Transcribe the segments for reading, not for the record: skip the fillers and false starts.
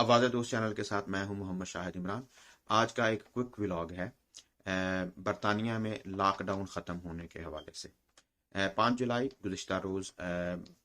आवाज़ दोस्त चैनल के साथ मैं हूं मोहम्मद शाहिद इमरान। आज का एक क्विक व्लॉग है बरतानिया में लॉकडाउन ख़त्म होने के हवाले से। 5 जुलाई गुज़िश्ता रोज़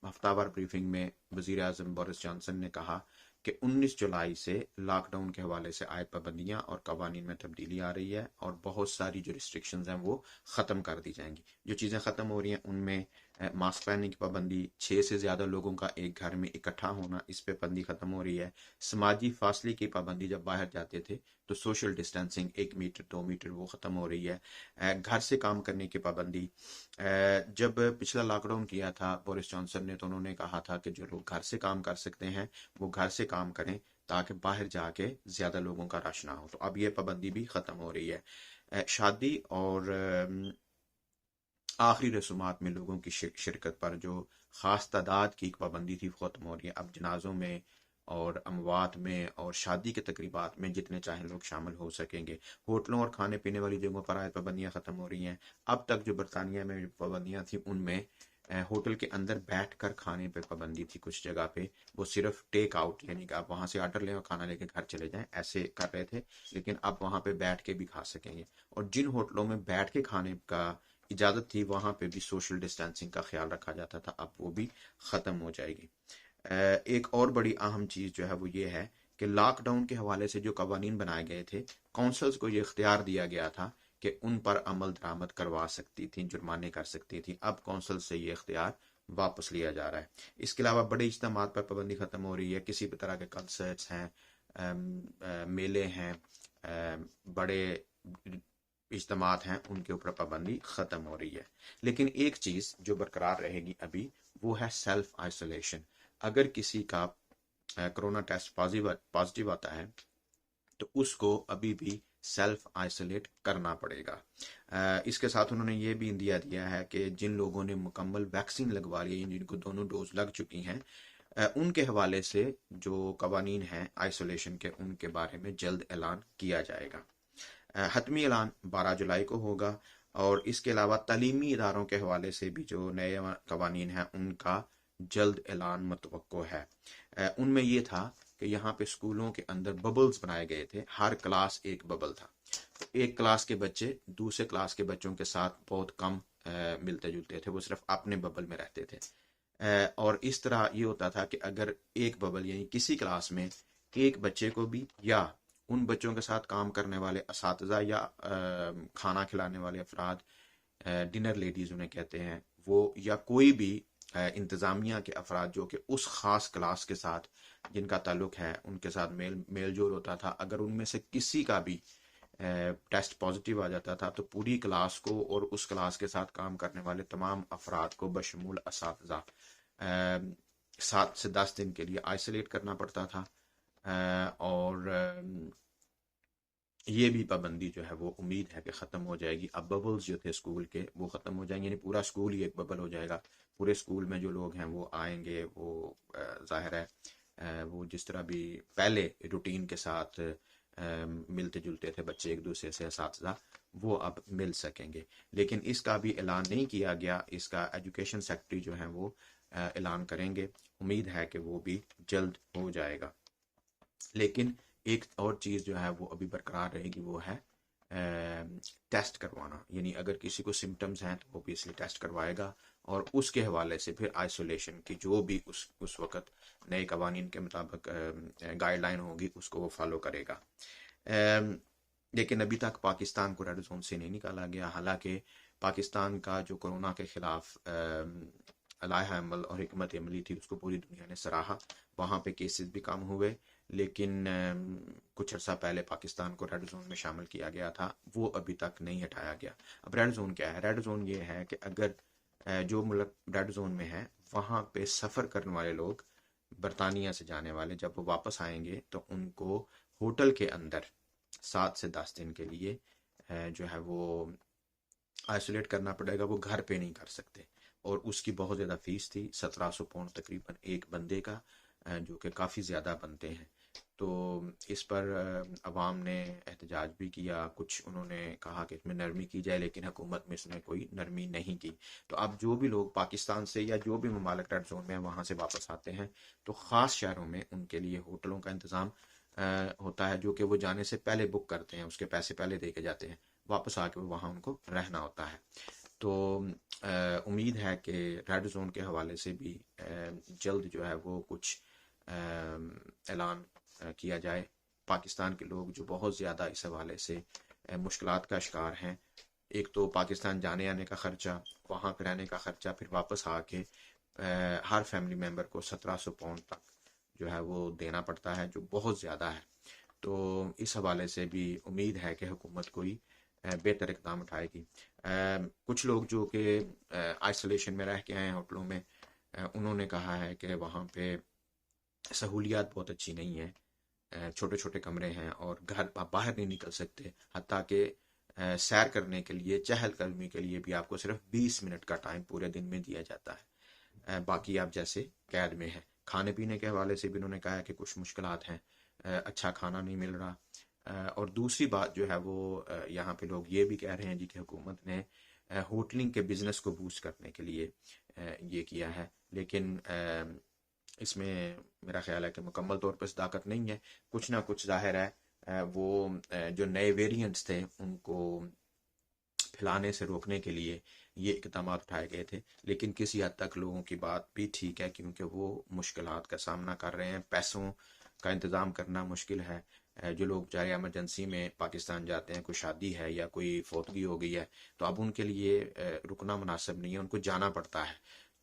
हफ्तावार ब्रीफिंग में वज़ीर आज़म बोरिस जॉनसन ने कहा कि 19 जुलाई से लॉकडाउन के हवाले से आयद पाबंदियाँ और कवानीन में तब्दीली आ रही है और बहुत सारी जो रिस्ट्रिक्शंस हैं वो ख़त्म कर दी जाएंगी। जो चीज़ें ख़त्म हो रही हैं उनमें मास्क पहनने की पाबंदी, 6 से ज़्यादा लोगों का एक घर में इकट्ठा होना, इस पे पाबंदी ख़त्म हो रही है। समाजी फासले की पाबंदी, जब बाहर जाते थे तो सोशल डिस्टेंसिंग 1 मीटर 2 मीटर वो ख़त्म हो रही है। घर से काम करने की पाबंदी, जब पिछला लॉकडाउन किया था बोरिस जॉनसन ने तो उन्होंने कहा था कि जो लोग घर से काम कर सकते हैं वो घर से काम करें ताकि बाहर जाके ज़्यादा लोगों का रश ना हो। तो अब ये पाबंदी भी ख़त्म हो रही है। शादी और आखिरी रसूमात में लोगों की शिरकत पर जो ख़ास तादाद की एक पाबंदी थी वो ख़त्म हो रही है। अब जनाजों में और अमवात में और शादी के तकरीबात में जितने चाहे लोग शामिल हो सकेंगे। होटलों और खाने पीने वाली जगहों पर आयद पाबंदियाँ ख़त्म हो रही हैं। अब तक जो बरतानिया में जो पाबंदियाँ थी उनमें होटल के अंदर बैठकर खाने पे पाबंदी थी। कुछ जगह पे वो सिर्फ टेक आउट, यानी कि आप वहाँ से ऑर्डर लें और खाना लेके घर चले जाएं, ऐसे कर रहे थे। लेकिन अब वहाँ पे बैठ के भी खा सकेंगे। और जिन होटलों में बैठ के खाने का इजाज़त थी वहाँ पे भी सोशल डिस्टेंसिंग का ख्याल रखा जाता था, अब वो भी ख़त्म हो जाएगी। एक और बड़ी अहम चीज़ जो है वो ये है कि लॉकडाउन के हवाले से जो कवानीन बनाए गए थे, काउंसिल्स को ये इख्तियार दिया गया था कि उन पर अमल दरामद करवा सकती थी, जुर्माने कर सकती थी। अब कौंसल से ये इख्तियार वापस लिया जा रहा है। इसके अलावा बड़े इज्तिमात पर पाबंदी ख़त्म हो रही है। किसी भी तरह के कंसर्ट्स हैं, मेले हैं, बड़े इज्तिमात हैं, उनके ऊपर पाबंदी ख़त्म हो रही है। लेकिन एक चीज़ जो बरकरार रहेगी अभी, वो है सेल्फ आइसोलेशन। अगर किसी का कोरोना टेस्ट पॉजिटिव आता है तो उसको अभी भी सेल्फ आइसोलेट करना पड़ेगा। इसके साथ उन्होंने ये भी इंदिया दिया है कि जिन लोगों ने मुकम्मल वैक्सीन लगवा ली है, जिनको दोनों डोज लग चुकी हैं, उनके हवाले से जो कवानीन हैं आइसोलेशन के, उनके बारे में जल्द ऐलान किया जाएगा। हतमी ऐलान 12 जुलाई को होगा। और इसके अलावा तालीमी इदारों के हवाले से भी जो नए कवानीन हैं उनका जल्द ऐलान मुतवक्को है। उनमें ये था कि यहाँ पे स्कूलों के अंदर बबल्स बनाए गए थे, हर क्लास एक बबल था। तो एक क्लास के बच्चे दूसरे क्लास के बच्चों के साथ बहुत कम मिलते जुलते थे, वो सिर्फ अपने बबल में रहते थे। और इस तरह ये होता था कि अगर एक बबल यानी किसी क्लास में एक बच्चे को भी या उन बच्चों के साथ काम करने वाले असातिज़ा या खाना खिलाने वाले अफराद, डिनर लेडीज़ उन्हें कहते हैं, वो या कोई भी इंतज़ामिया के अफराद जो कि उस ख़ास क्लास के साथ जिनका ताल्लुक है उनके साथ मेल जोल होता था, अगर उनमें से किसी का भी टेस्ट पॉजिटिव आ जाता था तो पूरी क्लास को और उस क्लास के साथ काम करने वाले तमाम अफराद को बशमूल असातिज़ा 7 से 10 दिन के लिए आइसोलेट करना पड़ता था। और ये भी पाबंदी जो है वो उम्मीद है कि ख़त्म हो जाएगी। अब बबल्स जो थे स्कूल के वो ख़त्म हो जाएंगे, यानी पूरा स्कूल ही एक बबल हो जाएगा। पूरे स्कूल में जो लोग हैं वो आएंगे, वो ज़ाहिर है वो जिस तरह भी पहले रूटीन के साथ मिलते जुलते थे बच्चे एक दूसरे से, असातिज़ा, वो अब मिल सकेंगे। लेकिन इसका भी ऐलान नहीं किया गया, इसका एजुकेशन सेक्रेटरी जो है वो ऐलान करेंगे। उम्मीद है कि वो भी जल्द हो जाएगा। लेकिन एक और चीज़ जो है वो अभी बरकरार रहेगी, वो है टेस्ट करवाना। यानी अगर किसी को सिम्टम्स हैं तो वो ऑब्वियसली टेस्ट करवाएगा और उसके हवाले से फिर आइसोलेशन की जो भी उस वक़्त नए कवानीन के मुताबिक गाइडलाइन होगी उसको वो फॉलो करेगा। लेकिन अभी तक पाकिस्तान को रेड जोन से नहीं निकाला गया। हालांकि पाकिस्तान का जो कोरोना के ख़िलाफ़ लाहा अमल और हिकमत अमली थी उसको पूरी दुनिया ने सराहा। वहाँ पे केसेस भी कम हुए, लेकिन कुछ अर्सा पहले पाकिस्तान को रेड जोन में शामिल किया गया था, वो अभी तक नहीं हटाया गया। अब रेड जोन क्या है? रेड जोन ये है कि अगर जो मुल्क रेड जोन में है वहाँ पे सफ़र करने वाले लोग, बरतानिया से जाने वाले, जब वो वापस आएंगे तो उनको होटल के अंदर 7 से 10 दिन के लिए जो है वो आइसोलेट करना पड़ेगा। वो घर पे नहीं कर सकते। और उसकी बहुत ज़्यादा फीस थी, 1700 पाउंड तकरीबन एक बंदे का, जो कि काफ़ी ज़्यादा बनते हैं। तो इस पर अवाम ने एहतजाज भी किया, कुछ उन्होंने कहा कि इसमें नरमी की जाए, लेकिन हुकूमत में इसमें कोई नरमी नहीं की। तो अब जो भी लोग पाकिस्तान से या जो भी ममालिक रेड जोन में वहाँ से वापस आते हैं, तो ख़ास शहरों में उनके लिए होटलों का इंतज़ाम होता है, जो कि वो जाने से पहले बुक करते हैं, उसके पैसे पहले दे के जाते हैं, वापस आके वो वहाँ उनको रहना होता है। तो उम्मीद है कि रेड जोन के हवाले से भी जल्द जो है वो कुछ ऐलान किया जाए। पाकिस्तान के लोग जो बहुत ज़्यादा इस हवाले से मुश्किलात का शिकार हैं, एक तो पाकिस्तान जाने आने का ख़र्चा, वहाँ पर रहने का ख़र्चा, फिर वापस आके हर फैमिली मेम्बर को 1700 पाउंड तक जो है वो देना पड़ता है, जो बहुत ज़्यादा है। तो इस हवाले से भी उम्मीद है कि हुकूमत कोई बेहतर इकदाम उठाएगी। कुछ लोग जो कि आइसोलेशन में रह के आए हैं होटलों में, उन्होंने कहा है कि वहाँ पे सहूलियात बहुत अच्छी नहीं है, छोटे छोटे कमरे हैं और घर बाहर नहीं निकल सकते, हत्ता कि सैर करने के लिए, चहलकदमी के लिए भी आपको सिर्फ 20 मिनट का टाइम पूरे दिन में दिया जाता है, बाकी आप जैसे कैद में हैं। खाने पीने के हवाले से भी उन्होंने कहा है कि कुछ मुश्किलात हैं, अच्छा खाना नहीं मिल रहा। और दूसरी बात जो है वो यहाँ पे लोग ये भी कह रहे हैं जी कि हुकूमत ने होटलिंग के बिजनेस को बूस्ट करने के लिए ये किया है, लेकिन इसमें मेरा ख्याल है कि मुकम्मल तौर पर सदाकत नहीं है। कुछ ना कुछ जाहिर है वो जो नए वेरिएंट्स थे उनको फैलाने से रोकने के लिए ये इकदाम उठाए गए थे, लेकिन किसी हद तक लोगों की बात भी ठीक है, क्योंकि वो मुश्किलात का सामना कर रहे हैं, पैसों का इंतज़ाम करना मुश्किल है। जो लोग बेचारे इमरजेंसी में पाकिस्तान जाते हैं, कोई शादी है या कोई फौतगी हो गई है, तो अब उनके लिए रुकना मुनासिब नहीं है, उनको जाना पड़ता है।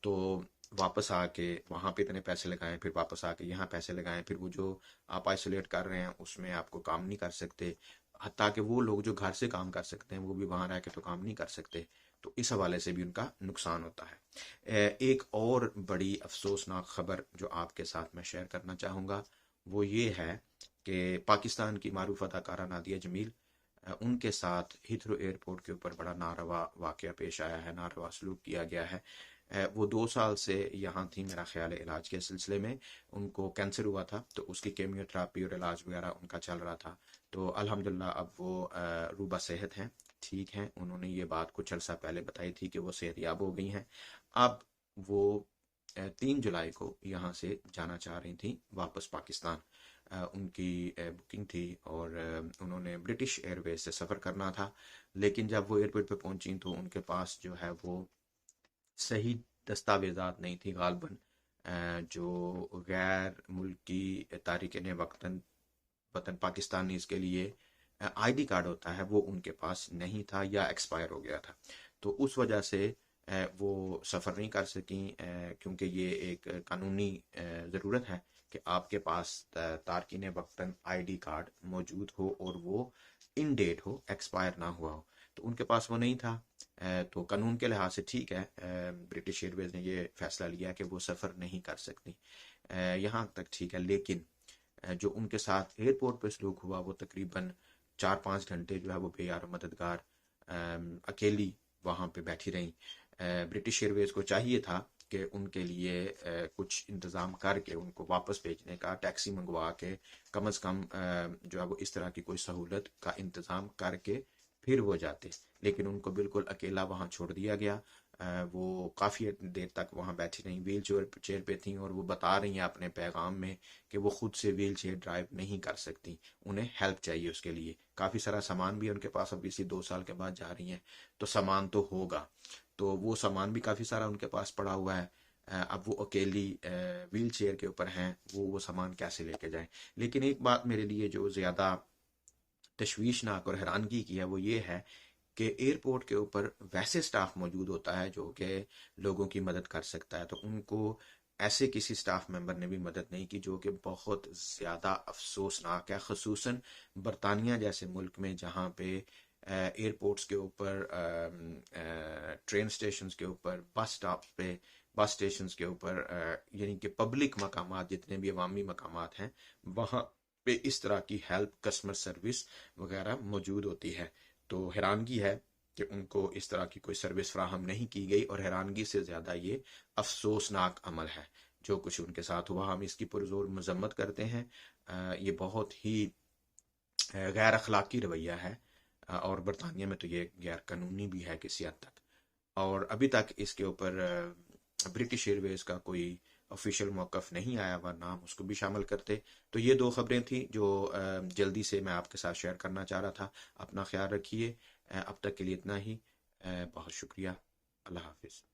तो वापस आके वहाँ पे इतने पैसे लगाएं, फिर वापस आके यहाँ पैसे लगाएं, फिर वो जो आप आइसोलेट कर रहे हैं उसमें आपको काम नहीं कर सकते, हत्ता कि वो लोग जो घर से काम कर सकते हैं वो भी वहाँ रह के तो काम नहीं कर सकते। तो इस हवाले से भी उनका नुकसान होता है। एक और बड़ी अफसोसनाक खबर जो आपके साथ मैं शेयर करना चाहूँगा वो ये है कि पाकिस्तान की मारूफ अदाकारा नादिया जमील, उनके साथ हीथ्रो एयरपोर्ट के ऊपर बड़ा नारवा वाकया पेश आया है, नारवा सलूक किया गया है। वो 2 साल से यहाँ थी, मेरा ख्याल है इलाज के सिलसिले में, उनको कैंसर हुआ था, तो उसकी केमियोथेरापी और इलाज वगैरह उनका चल रहा था। तो अल्हम्दुलिल्लाह अब वो रूबा सेहत हैं, ठीक हैं। उन्होंने ये बात कुछ अर्सा पहले बताई थी कि वो सेहतयाब हो गई हैं। अब वो 3 जुलाई को यहाँ से जाना चाह रही थी वापस पाकिस्तान। उनकी बुकिंग थी और उन्होंने ब्रिटिश एयरवेज से सफ़र करना था, लेकिन जब वो एयरपोर्ट पे पहुंची तो उनके पास जो है वो सही दस्तावेज़ात नहीं थी गालबन। जो गैर मुल्की तारिकिन वतन वतन पाकिस्तानीज़ के लिए आईडी कार्ड होता है वो उनके पास नहीं था या एक्सपायर हो गया था। तो उस वजह से वो सफ़र नहीं कर सकी, क्योंकि ये एक कानूनी ज़रूरत है कि आपके पास तारकीन वतन आईडी कार्ड मौजूद हो और वो इन डेट हो, एक्सपायर ना हुआ हो। तो उनके पास वो नहीं था। तो कानून के लिहाज से ठीक है, ब्रिटिश एयरवेज ने ये फैसला लिया कि वो सफ़र नहीं कर सकती, यहाँ तक ठीक है। लेकिन जो उनके साथ एयरपोर्ट पे सलूक हुआ वो तकरीबन 4-5 घंटे जो है वो बेयार मददगार अकेली वहाँ पे बैठी रहीं। ब्रिटिश एयरवेज को चाहिए था कि उनके लिए कुछ इंतज़ाम करके उनको वापस भेजने का, टैक्सी मंगवा के कम अज़ कम जो है वो इस तरह की कोई सहूलत का इंतज़ाम करके फिर वो जाते, लेकिन उनको बिल्कुल अकेला वहाँ छोड़ दिया गया। वो काफ़ी देर तक वहाँ बैठी रहीं, व्हील चेयर पे थी, और वो बता रही हैं अपने पैगाम में कि वो खुद से व्हील चेयर ड्राइव नहीं कर सकती, उन्हें हेल्प चाहिए उसके लिए। काफ़ी सारा सामान भी उनके पास, अब इसी 2 साल के बाद जा रही हैं तो सामान तो होगा, तो वो सामान भी काफ़ी सारा उनके पास पड़ा हुआ है। अब वो अकेली व्हील चेयर के ऊपर हैं, वो सामान कैसे लेके जाएं। लेकिन एक बात मेरे लिए जो ज़्यादा तशवीशनाक और हैरानगी की है वो ये है कि एयरपोर्ट के ऊपर वैसे स्टाफ मौजूद होता है जो कि लोगों की मदद कर सकता है, तो उनको ऐसे किसी स्टाफ मेंबर ने भी मदद नहीं की, जो कि बहुत ज़्यादा अफसोसनाक है, ख़ुसूसन बरतानिया जैसे मुल्क में जहाँ पे एयरपोर्ट्स के ऊपर, ट्रेन स्टेशन के ऊपर, बस स्टॉप पे, बस स्टेशन के ऊपर, यानी कि पब्लिक मकामात जितने भी अवामी मकामात हैं वहाँ पे इस तरह की हेल्प, कस्टमर सर्विस वगैरह मौजूद होती है। तो हैरानगी है कि उनको इस तरह की कोई सर्विस फ्राहम नहीं की गई, और हैरानगी से ज़्यादा ये अफसोसनाक अमल है। जो कुछ उनके साथ हुआ, हम इसकी पुरजोर मजम्मत करते हैं। ये बहुत ही गैर अखलाकी रवैया है, और बरतानिया में तो ये गैर कानूनी भी है किसी हद तक। और अभी तक इसके ऊपर ब्रिटिश एयरवेज का कोई ऑफिशियल मौकफ नहीं आया, वरना हम उसको भी शामिल करते। तो ये दो खबरें थी जो जल्दी से मैं आपके साथ शेयर करना चाह रहा था। अपना ख्याल रखिए। अब तक के लिए इतना ही। बहुत शुक्रिया। अल्लाह हाफिज़।